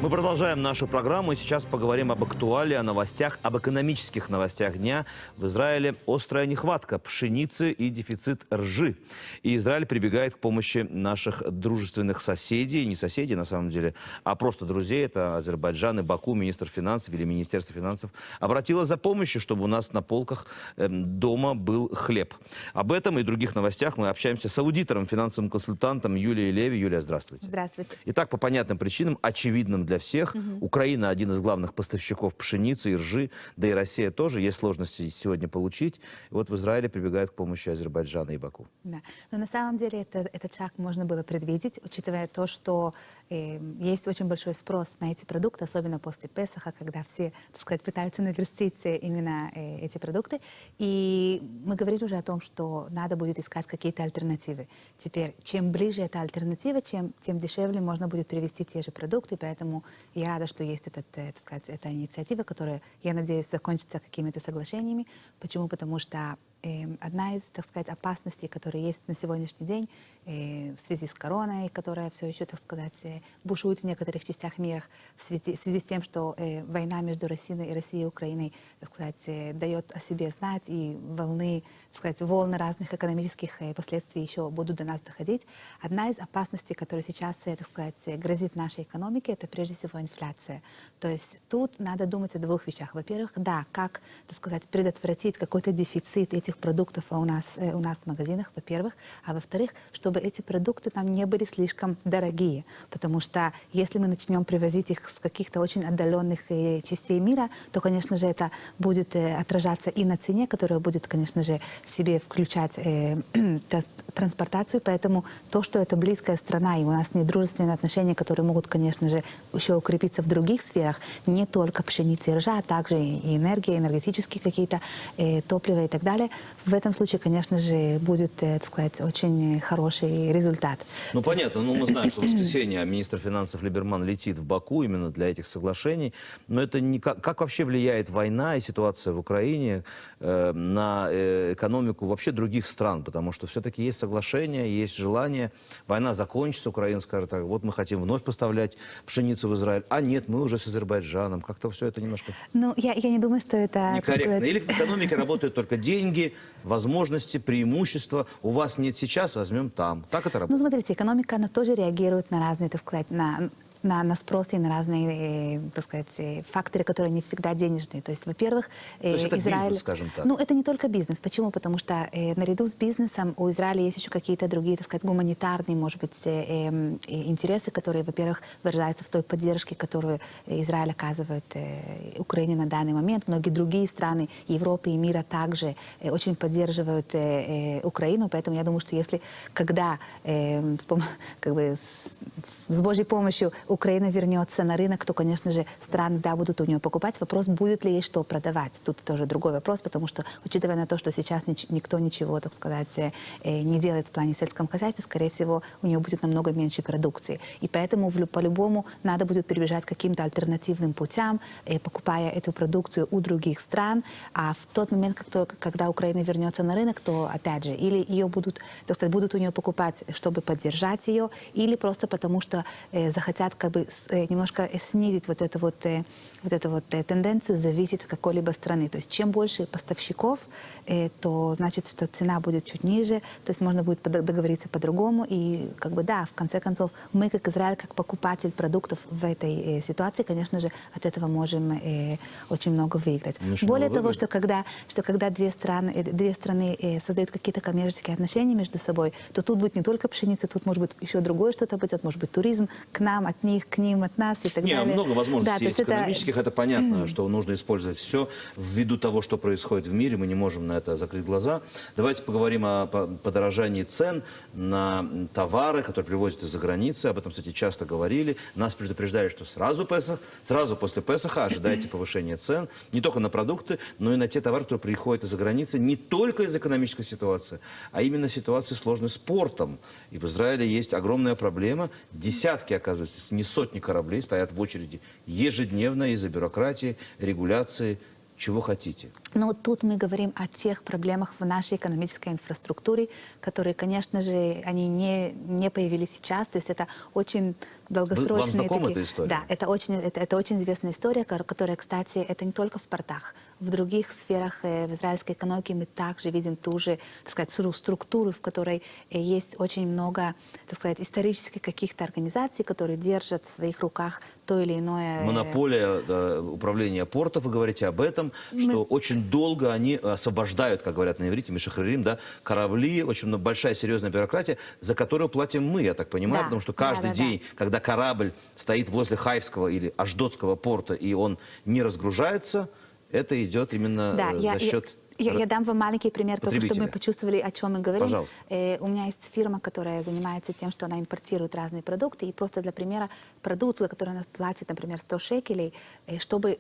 Мы продолжаем нашу программу и сейчас поговорим об актуалии, о новостях, об экономических новостях дня. В Израиле острая нехватка пшеницы и дефицит ржи. И Израиль прибегает к помощи наших дружественных соседей, не соседей на самом деле, а просто друзей. Это Азербайджан и Баку. Министр финансов или Министерство финансов обратилось за помощью, чтобы у нас на полках дома был хлеб. Об этом и других новостях мы общаемся с аудитором, финансовым консультантом Юлией Леви. Юлия, здравствуйте. Здравствуйте. Итак, по понятным причинам, очевидным для всех, Украина один из главных поставщиков пшеницы и ржи, да и Россия тоже. Есть сложности сегодня получить. И вот в Израиле прибегают к помощи Азербайджана и Баку. Да. Но на самом деле этот шаг можно было предвидеть, учитывая то, что есть очень большой спрос на эти продукты, особенно после Песаха, когда все, так сказать, пытаются наверстить именно эти продукты. И мы говорили уже о том, что надо будет искать какие-то альтернативы. Теперь, чем ближе эта альтернатива, тем дешевле можно будет привезти те же продукты, поэтому я рада, что есть так сказать, эта инициатива, которая, я надеюсь, закончится какими-то соглашениями. Почему? Потому что одна из, так сказать, опасностей, которые есть на сегодняшний день в связи с короной, которая все еще, так сказать, бушует в некоторых частях мира, в связи с тем, что война между Россией и Украиной, так сказать, дает о себе знать, и волны разных экономических последствий еще будут до нас доходить. Одна из опасностей, которая сейчас, так сказать, грозит нашей экономике, это прежде всего инфляция. То есть тут надо думать о двух вещах. Во-первых, да, как, так сказать, предотвратить какой-то дефицит этих продуктов у нас в магазинах, во-первых. А во-вторых, чтобы эти продукты там не были слишком дорогие. Потому что если мы начнем привозить их с каких-то очень отдаленных частей мира, то, конечно же, это будет отражаться и на цене, которая будет, конечно же, в себе включать транспортацию. Поэтому то, что это близкая страна, и у нас недружественные отношения, которые могут, конечно же, еще укрепиться в других сферах, не только пшеница и ржа, а также и энергия, энергетические какие-то топлива и так далее. В этом случае, конечно же, будет, так сказать, очень хороший результат. Ну, понятно. Ну, мы знаем, что в воскресенье министр финансов Либерман летит в Баку именно для этих соглашений. Но это не как вообще влияет война и ситуация в Украине на экономику вообще других стран? Потому что все-таки есть соглашения, есть желание. Война закончится, Украина скажет, так, вот мы хотим вновь поставлять пшеницу в Израиль. А нет, мы уже с Азербайджаном. Как-то все это немножко... Ну, я не думаю, что это... некорректно. Или в экономике работают только деньги, возможности, преимущества. У вас нет сейчас, возьмем там. Так это работает? Ну, смотрите, экономика, она тоже реагирует на разные, так сказать, на спрос и на разные, так сказать, факторы, которые не всегда денежные. То есть, во-первых, это Израиль... бизнес, скажем так. Ну, это не только бизнес. Почему? Потому что наряду с бизнесом у Израиля есть еще какие-то другие, так сказать, гуманитарные, может быть, интересы, которые, во-первых, выражаются в той поддержке, которую Израиль оказывает Украине на данный момент. Многие другие страны Европы и мира также очень поддерживают Украину. Поэтому я думаю, что если, когда с Божьей помощью Украина вернется на рынок, то, конечно же, страны, да, будут у нее покупать. Вопрос, будет ли ей что продавать. Тут тоже другой вопрос, потому что, учитывая на то, что сейчас никто ничего, так сказать, не делает в плане сельского хозяйства, скорее всего, у нее будет намного меньше продукции. И поэтому, по-любому, надо будет перебежать к каким-то альтернативным путям, покупая эту продукцию у других стран. А в тот момент, когда Украина вернется на рынок, то, опять же, или ее будут, так сказать, будут у нее покупать, чтобы поддержать ее, или просто потому, что захотят как бы немножко снизить вот эту тенденцию зависеть от какой-либо страны. То есть чем больше поставщиков, то значит, что цена будет чуть ниже, то есть можно будет договориться по-другому. И как бы да, в конце концов, мы как Израиль, как покупатель продуктов в этой ситуации, конечно же, от этого можем очень много выиграть. Более того, что когда две страны создают какие-то коммерческие отношения между собой, то тут будет не только пшеница, тут может быть еще другое что-то будет, может быть туризм к нам, от них, к ним, от нас и так далее. Много возможностей есть экономических, это понятно, что нужно использовать все. Ввиду того, что происходит в мире, мы не можем на это закрыть глаза. Давайте поговорим о подорожании цен на товары, которые привозят из-за границы. Об этом, кстати, часто говорили. Нас предупреждали, что сразу после Песаха ожидайте повышения цен. Не только на продукты, но и на те товары, которые приходят из-за границы. Не только из экономической ситуации, а именно ситуации сложной с портом. И в Израиле есть огромная проблема. Десятки, оказывается, не сотни кораблей стоят в очереди ежедневно из-за бюрократии, регуляции. Чего хотите? Но тут мы говорим о тех проблемах в нашей экономической инфраструктуре, которые, конечно же, они не появились сейчас. То есть это очень долгосрочные знакома такие. эта история? Да, это очень известная история, которая, кстати, это не только в портах. В других сферах в израильской экономике мы также видим ту же, так сказать, структуру, в которой есть очень много, так сказать, исторических каких-то организаций, которые держат в своих руках то или иное... Монополия управления портов, вы говорите об этом, что очень долго они освобождают, как говорят на иврите, мишахририм, да, корабли, очень большая серьезная бюрократия, за которую платим мы, я так понимаю, Да, потому что каждый день, когда корабль стоит возле Хайфского или Ашдотского порта, и он не разгружается, это идет именно за счет... Я дам вам маленький пример, только чтобы мы почувствовали, о чем мы говорим. Пожалуйста. У меня есть фирма, которая занимается тем, что она импортирует разные продукты, и просто для примера продукт, за который она платит, например, 100 шекелей, чтобы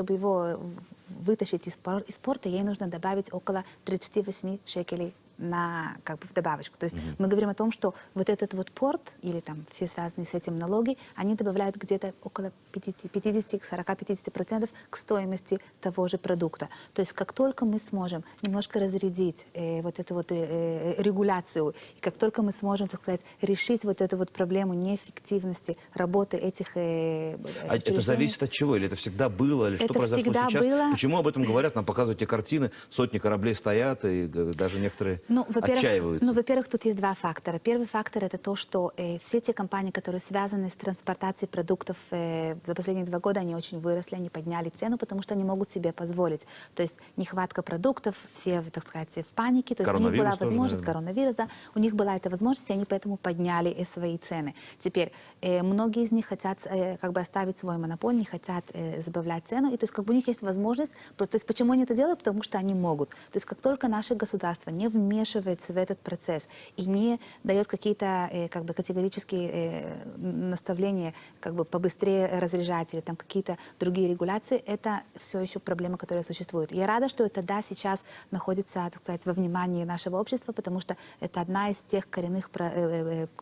его вытащить из порта, ей нужно добавить около 38 шекелей в добавочку. То есть мы говорим о том, что вот этот вот порт, или там все связанные с этим налоги, они добавляют где-то около 40-50% к стоимости того же продукта. То есть как только мы сможем немножко разрядить вот эту вот регуляцию, и как только мы сможем, так сказать, решить вот эту вот проблему неэффективности работы этих это зависит от чего? Или это всегда было? Или что произошло сейчас? Было. Почему об этом говорят? Нам показывают те картины, сотни кораблей стоят, и даже некоторые отчаиваются. Во-первых, тут есть два фактора. Первый фактор — это то, что все те компании, которые связаны с транспортацией продуктов за последние 2 года, они очень выросли, они подняли цену, потому что они могут себе позволить. То есть нехватка продуктов, все, так сказать, в панике. То есть у них была возможность, коронавирус, да, у них была эта возможность, и они поэтому подняли свои цены. Теперь многие из них хотят оставить свой монополь, не хотят забавлять цену, и то есть у них есть возможность. То есть почему они это делают? Потому что они могут. То есть как только наше государство не вмешивается в этот процесс и не дает какие-то категорические наставления побыстрее разряжать или там какие-то другие регуляции, это все еще проблема, которая существует. Я рада, что это сейчас находится, так сказать, во внимании нашего общества, потому что это одна из тех коренных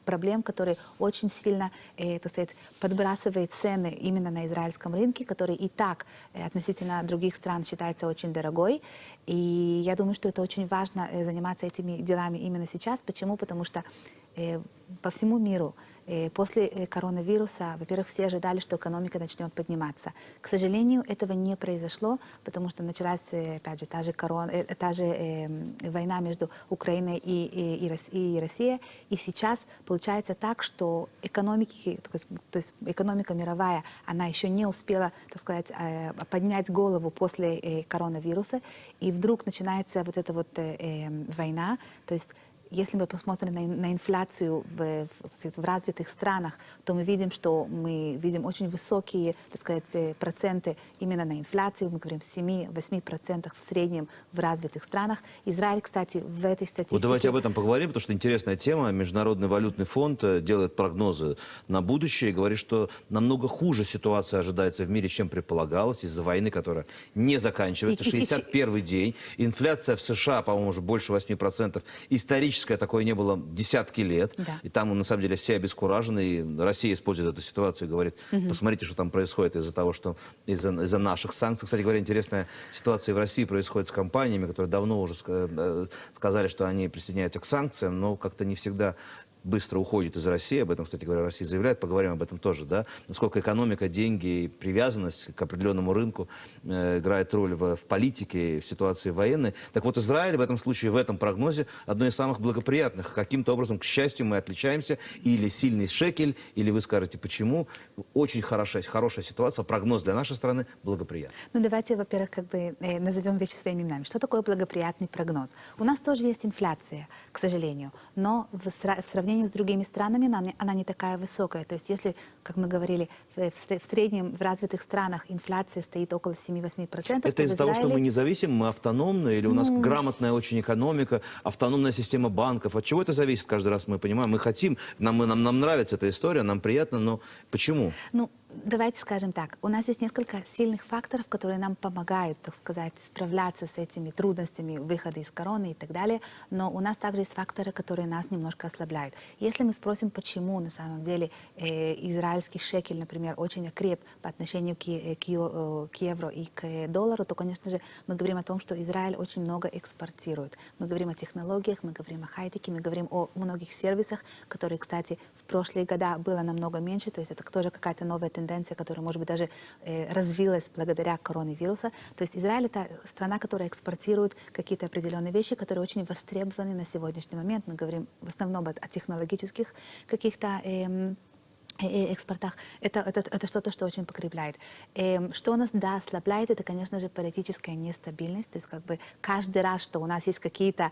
проблем, которые очень сильно, так сказать, подбрасывает цены именно на израильском рынке, который и так относительно других стран считается очень дорогой. И я думаю, что это очень важно заниматься этими делами именно сейчас. Почему? Потому что по всему миру после коронавируса, во-первых, все ожидали, что экономика начнет подниматься. К сожалению, этого не произошло, потому что началась, опять же, та же война между Украиной и Россией. И сейчас получается так, что то есть экономика мировая, она еще не успела, так сказать, поднять голову после коронавируса. И вдруг начинается вот эта вот война. То есть если мы посмотрим на инфляцию в развитых странах, то мы видим, что мы видим очень высокие, так сказать, проценты именно на инфляцию. Мы говорим 7-8% в среднем в развитых странах. Израиль, кстати, в этой статистике... Вот давайте об этом поговорим, потому что интересная тема. Международный валютный фонд делает прогнозы на будущее и говорит, что намного хуже ситуация ожидается в мире, чем предполагалось, из-за войны, которая не заканчивается. 61-й день. Инфляция в США, по-моему, уже больше 8%. Исторически такое не было десятки лет. Да. И там, на самом деле, все обескуражены. И Россия использует эту ситуацию и говорит, посмотрите, что там происходит из-за того, что из-за наших санкций. Кстати говоря, интересная ситуация в России происходит с компаниями, которые давно уже сказали, что они присоединяются к санкциям, но как-то не всегда быстро уходит из России. Об этом, кстати говоря, Россия заявляет. Поговорим об этом тоже, да? Насколько экономика, деньги и привязанность к определенному рынку играет роль в политике, в ситуации военной. Так вот, Израиль в этом случае, в этом прогнозе, одно из самых благоприятных. Каким-то образом, к счастью, мы отличаемся. Или сильный шекель, или вы скажете, почему. Очень хорошая ситуация. Прогноз для нашей страны благоприятный. Ну, давайте, во-первых, назовем вещи своими именами. Что такое благоприятный прогноз? У нас тоже есть инфляция, к сожалению, но в сравнении с другими странами она не такая высокая. То есть если, как мы говорили, в среднем в развитых странах инфляция стоит около 7-8%. Это из-за того, что мы независимы, мы автономны, или у нас грамотная очень экономика, автономная система банков? От чего это зависит каждый раз, мы понимаем? Мы хотим, нам нравится эта история, нам приятно, но почему? Ну, Давайте скажем так, у нас есть несколько сильных факторов, которые нам помогают, так сказать, справляться с этими трудностями выхода из короны и так далее, но у нас также есть факторы, которые нас немножко ослабляют. Если мы спросим, почему на самом деле израильский шекель, например, очень окреп по отношению к евро и к доллару, то, конечно же, мы говорим о том, что Израиль очень много экспортирует. Мы говорим о технологиях, мы говорим о хай-теке, мы говорим о многих сервисах, которые, кстати, в прошлые года было намного меньше, то есть это тоже какая-то новая тенденция, которая, может быть, даже развилась благодаря коронавирусу. То есть Израиль — это страна, которая экспортирует какие-то определенные вещи, которые очень востребованы на сегодняшний момент. Мы говорим в основном о технологических каких-то экспортах. Это что-то, что очень покрепляет. Что нас, да, ослабляет, это, конечно же, политическая нестабильность. То есть как бы каждый раз, что у нас есть какие-то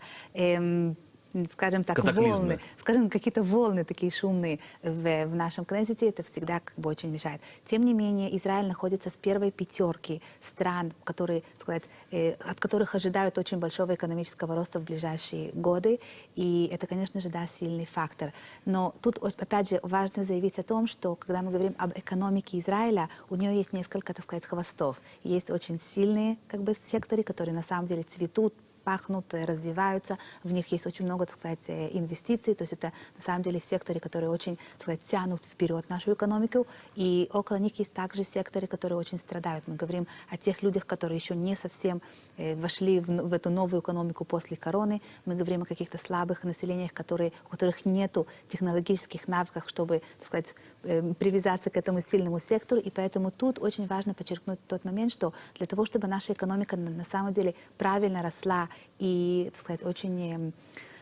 скажем так, волны, скажем, какие-то волны такие шумные в нашем Кнессете, это всегда как бы очень мешает. Тем не менее, Израиль находится в первой пятерке стран, которые, сказать, от которых ожидают очень большого экономического роста в ближайшие годы, и это, конечно же, да, сильный фактор. Но тут, опять же, важно заявить о том, что, когда мы говорим об экономике Израиля, у нее есть несколько, так сказать, хвостов. Есть очень сильные, как бы, секторы, которые на самом деле цветут, пахнут, развиваются, в них есть очень много, так сказать, инвестиций, то есть это на самом деле секторы, которые очень, так сказать, тянут вперед нашу экономику, и около них есть также секторы, которые очень страдают. Мы говорим о тех людях, которые еще не совсем вошли в эту новую экономику после короны, мы говорим о каких-то слабых населениях, у которых нету технологических навыков, чтобы, так сказать, привязаться к этому сильному сектору, и поэтому тут очень важно подчеркнуть тот момент, что для того, чтобы наша экономика на самом деле правильно росла и, так сказать, очень,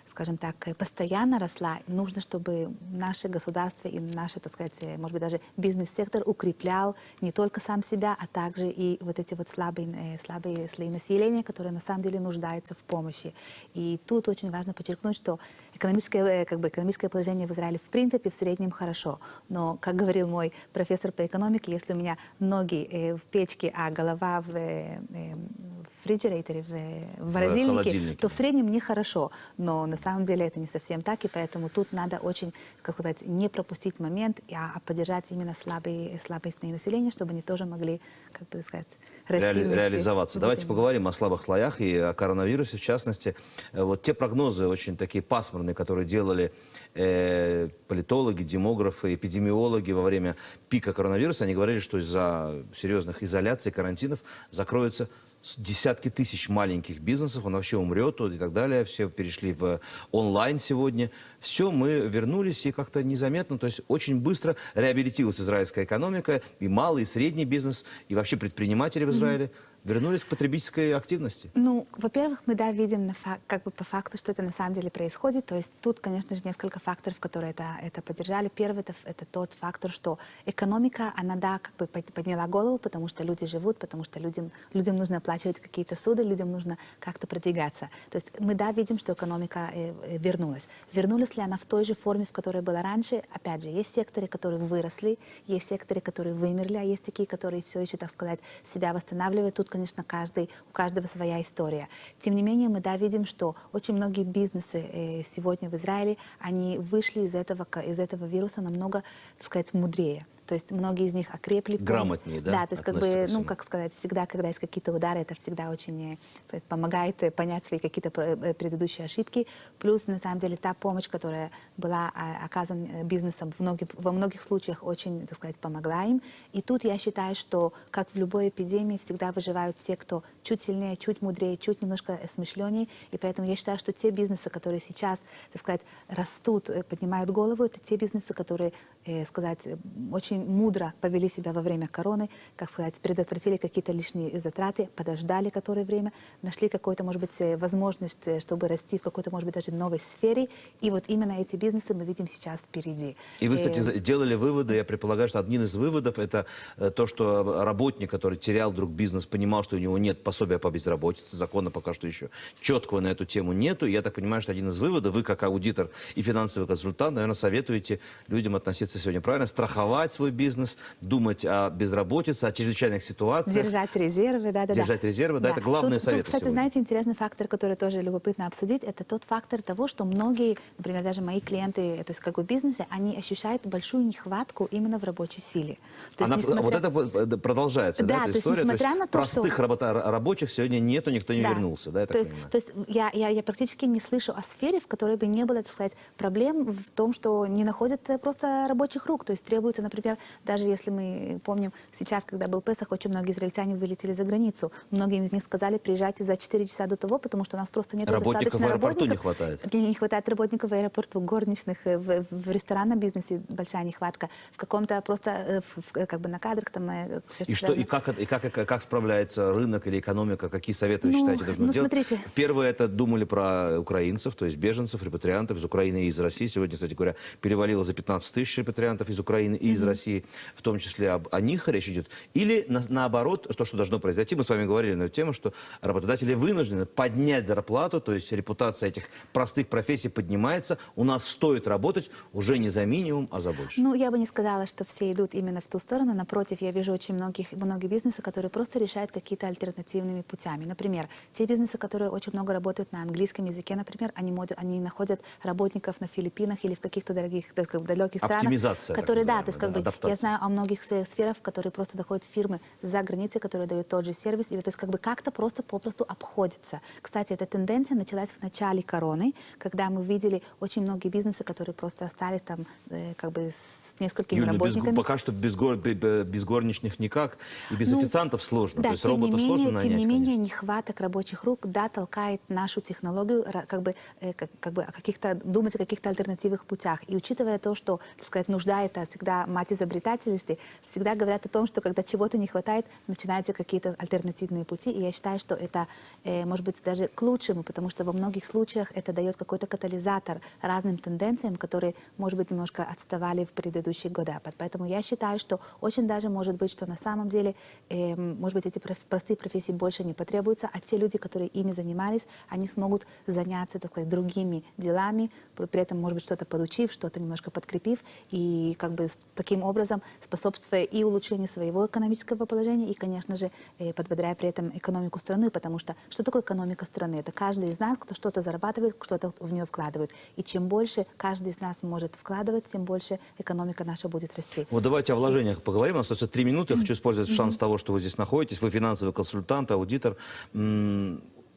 скажем так, постоянно росла, нужно, чтобы наше государство и наш, так сказать, может быть, даже бизнес-сектор укреплял не только сам себя, а также и вот эти вот слабые слои населения, которые на самом деле нуждаются в помощи. И тут очень важно подчеркнуть, что экономическое положение в Израиле в принципе в среднем хорошо. Но, как говорил мой профессор по экономике, если у меня ноги в печке, а голова в рефрижераторе, в морозильнике, то в среднем нехорошо. Но на самом деле это не совсем так, и поэтому тут надо очень, как сказать, не пропустить момент, а поддержать именно слабые слои населения, чтобы они тоже могли, как бы сказать, реализоваться. Давайте поговорим о слабых слоях и о коронавирусе в частности. Вот те прогнозы очень такие пасмурные, которые делали политологи, демографы, эпидемиологи во время пика коронавируса, они говорили, что из-за серьезных изоляций, карантинов закроются десятки тысяч маленьких бизнесов, он вообще умрет и так далее. Все перешли в онлайн сегодня. Все, мы вернулись и как-то незаметно, то есть очень быстро реабилитировалась израильская экономика, и малый, и средний бизнес, и вообще предприниматели в Израиле вернулись к потребительской активности. Ну, во-первых, мы, да, видим как бы по факту, что это на самом деле происходит. То есть тут, конечно же, несколько факторов, которые это поддержали. Первый это тот фактор, что экономика, она, да, как бы подняла голову, потому что люди живут, потому что людям нужно оплачивать какие-то суды, людям нужно как-то продвигаться. То есть мы, да, видим, что экономика вернулась. Вернулась ли она в той же форме, в которой была раньше? Опять же, есть секторы, которые выросли, есть секторы, которые вымерли, а есть такие, которые все еще, так сказать, себя восстанавливают. Тут, конечно, у каждого своя история. Тем не менее, мы, да, видим, что очень многие бизнесы сегодня в Израиле, они вышли из этого вируса намного, так сказать, мудрее. То есть многие из них окрепли. Грамотнее, да? Да, то есть как бы, ну, как сказать, всегда, когда есть какие-то удары, это всегда очень, сказать, помогает понять свои какие-то предыдущие ошибки. Плюс, на самом деле, та помощь, которая была оказана бизнесом во многих случаях очень, так сказать, помогла им. И тут я считаю, что, как в любой эпидемии, всегда выживают те, кто чуть сильнее, чуть мудрее, чуть немножко смышленнее. И поэтому я считаю, что те бизнесы, которые сейчас, так сказать, растут, поднимают голову, это те бизнесы, которые, сказать, очень мудро повели себя во время короны, как сказать, предотвратили какие-то лишние затраты, подождали какое-то время, нашли какую-то, может быть, возможность, чтобы расти в какой-то, может быть, даже новой сфере. И вот именно эти бизнесы мы видим сейчас впереди. И вы, кстати, делали выводы, я предполагаю, что один из выводов это то, что работник, который терял вдруг бизнес, понимал, что у него нет пособия по безработице, закона пока что еще четкого на эту тему нету. И я так понимаю, что один из выводов, вы как аудитор и финансовый консультант, наверное, советуете людям относиться сегодня правильно, страховать свой свой бизнес, думать о безработице, о чрезвычайных ситуациях. Держать резервы, да. Держать резервы, да, это главный совет Тут, кстати, сегодня. знаете, интересный фактор, который тоже любопытно обсудить, это тот фактор того, что многие, например, даже мои клиенты, то есть как бы бизнесы, они ощущают большую нехватку именно в рабочей силе. То есть, Вот это продолжается, Да, эта то есть история? несмотря на то, что- простых рабочих сегодня нету, никто не вернулся, да, я так понимаю? То есть я практически не слышу о сфере, в которой бы не было, так сказать, проблем в том, что не находят просто рабочих рук. То есть требуется, например, даже если мы помним, сейчас, когда был Песах, очень многие израильтяне вылетели за границу. Многим из них сказали, приезжайте за 4 часа до того, потому что у нас просто нет Работников достаточно в аэропорту работников. не хватает. Не хватает работников в аэропорту, горничных, в ресторанном бизнесе большая нехватка, в каком-то просто, как бы на кадрах там... всё, И, что, связано. как справляется рынок или экономика? Какие советы вы считаете должны делать? Смотрите. Первое, это думали про украинцев, то есть беженцев, репатриантов из Украины и из России. Сегодня, кстати говоря, перевалило за 15 тысяч репатриантов из Украины и из России. В том числе о них речь идет. Или наоборот, что должно произойти. Мы с вами говорили на эту тему, что работодатели вынуждены поднять зарплату, то есть репутация этих простых профессий поднимается. У нас стоит работать уже не за минимум, а за больше. Ну, я бы не сказала, что все идут именно в ту сторону. Напротив, я вижу очень многие бизнесы, которые просто решают какие-то альтернативными путями. Например, те бизнесы, которые очень много работают на английском языке, например, они находят работников на Филиппинах или в каких-то дорогих, то есть, как бы, далеких странах. Оптимизация, так Которые, да, называемая, то есть как бы адаптация. я знаю о многих сферах, в которые просто доходят фирмы за границей, которые дают тот же сервис, или то есть как бы как-то просто попросту обходится. Кстати, эта тенденция началась в начале короны, когда мы видели очень многие бизнесы, которые просто остались там как бы с несколькими Юля, работниками. пока что без горничных никак, и без официантов сложно. Да, то есть роботов сложно нанять, тем не менее, конечно. нехваток рабочих рук, да, толкает нашу технологию как бы думать о каких-то альтернативных путях. И учитывая то, что, так сказать, нужда — это всегда мать изобретательности, всегда говорят о том, что когда чего-то не хватает, начинаются какие-то альтернативные пути. И я считаю, что это, может быть, даже к лучшему, потому что во многих случаях это дает какой-то катализатор разным тенденциям, которые, может быть, немножко отставали в предыдущие годы. Поэтому я считаю, что очень даже может быть, что на самом деле, может быть, эти простые профессии больше не потребуются, а те люди, которые ими занимались, они смогут заняться, так сказать, другими делами, при этом, может быть, что-то подучив, что-то немножко подкрепив, и как бы таким образом способствуя и улучшению своего экономического положения, и, конечно же, подбодряя при этом экономику страны, потому что такое экономика страны? Это каждый из нас, кто что-то зарабатывает, что-то в нее вкладывает. И чем больше каждый из нас может вкладывать, тем больше экономика наша будет расти. Вот давайте о вложениях поговорим. У нас остается 3 минуты. Я хочу использовать шанс того, что вы здесь находитесь. Вы финансовый консультант, аудитор.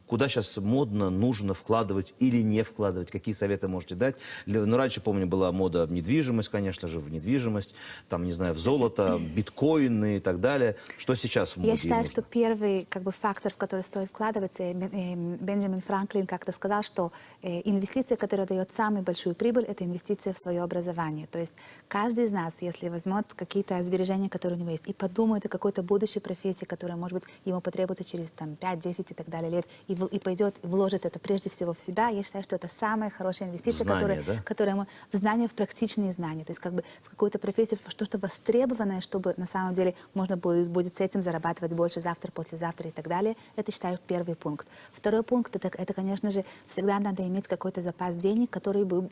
Куда сейчас модно, нужно вкладывать или не вкладывать? Какие советы можете дать? Ну, раньше, помню, была мода в недвижимость, конечно же, в недвижимость, там, не знаю, в золото, биткоины и так далее. Что сейчас в моде? Я считаю, нужно? что первый как бы, фактор, в который стоит вкладываться, Бенджамин Франклин как-то сказал, что инвестиция, которая дает самую большую прибыль, это инвестиция в свое образование. То есть каждый из нас, если возьмет какие-то сбережения, которые у него есть, и подумает о какой-то будущей профессии, которая, может быть, ему потребуется через там, 5-10 и так далее лет, и пойдет, и вложит это прежде всего в себя, я считаю, что это самая хорошая инвестиция, Знания, в знания, в практичные знания. То есть как бы в какую-то профессию, в что-то востребованное, чтобы на самом деле можно будет с этим зарабатывать больше завтра, послезавтра и так далее. Это, считаю, первый пункт. Второй пункт, это, конечно же, всегда надо иметь какой-то запас денег, который бы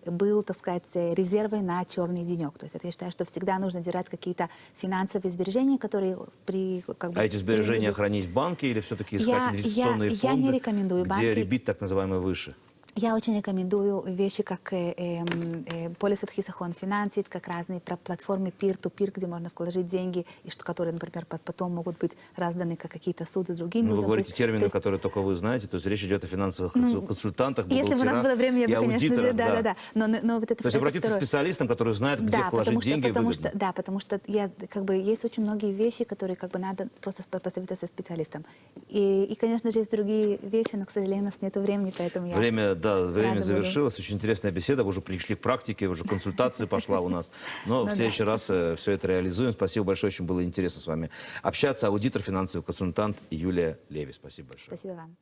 был, так сказать, резервой на черный денек. То есть это, я считаю, что всегда нужно держать какие-то финансовые сбережения, которые А эти сбережения хранить в банке или все-таки искать инвестиционные фонды, я не рекомендую где банки. ребит так называемый выше? Я очень рекомендую вещи, как полис от Хисахон Финансит, как разные платформы peer-to-peer, где можно вложить деньги, и которые, например, потом могут быть разданы как какие-то суды другим Ну, вы людям. говорите термины, которые только вы знаете, то есть речь идет о финансовых консультантах, если бы у нас было время, я бы, конечно же, да. Но вот это, то есть обратиться к специалистам, которые знают, где вложить деньги выгодно. Да, потому что есть очень многие вещи, которые как бы надо просто посоветоваться со специалистом. И, конечно же, есть другие вещи, но, к сожалению, у нас нет времени, поэтому я... Время завершилось. Очень интересная беседа. Вы уже пришли к практике, уже консультация пошла у нас. Но в следующий раз все это реализуем. Спасибо большое. Очень было интересно с вами общаться. Аудитор, финансовый консультант Юлия Леви. Спасибо большое. Спасибо вам.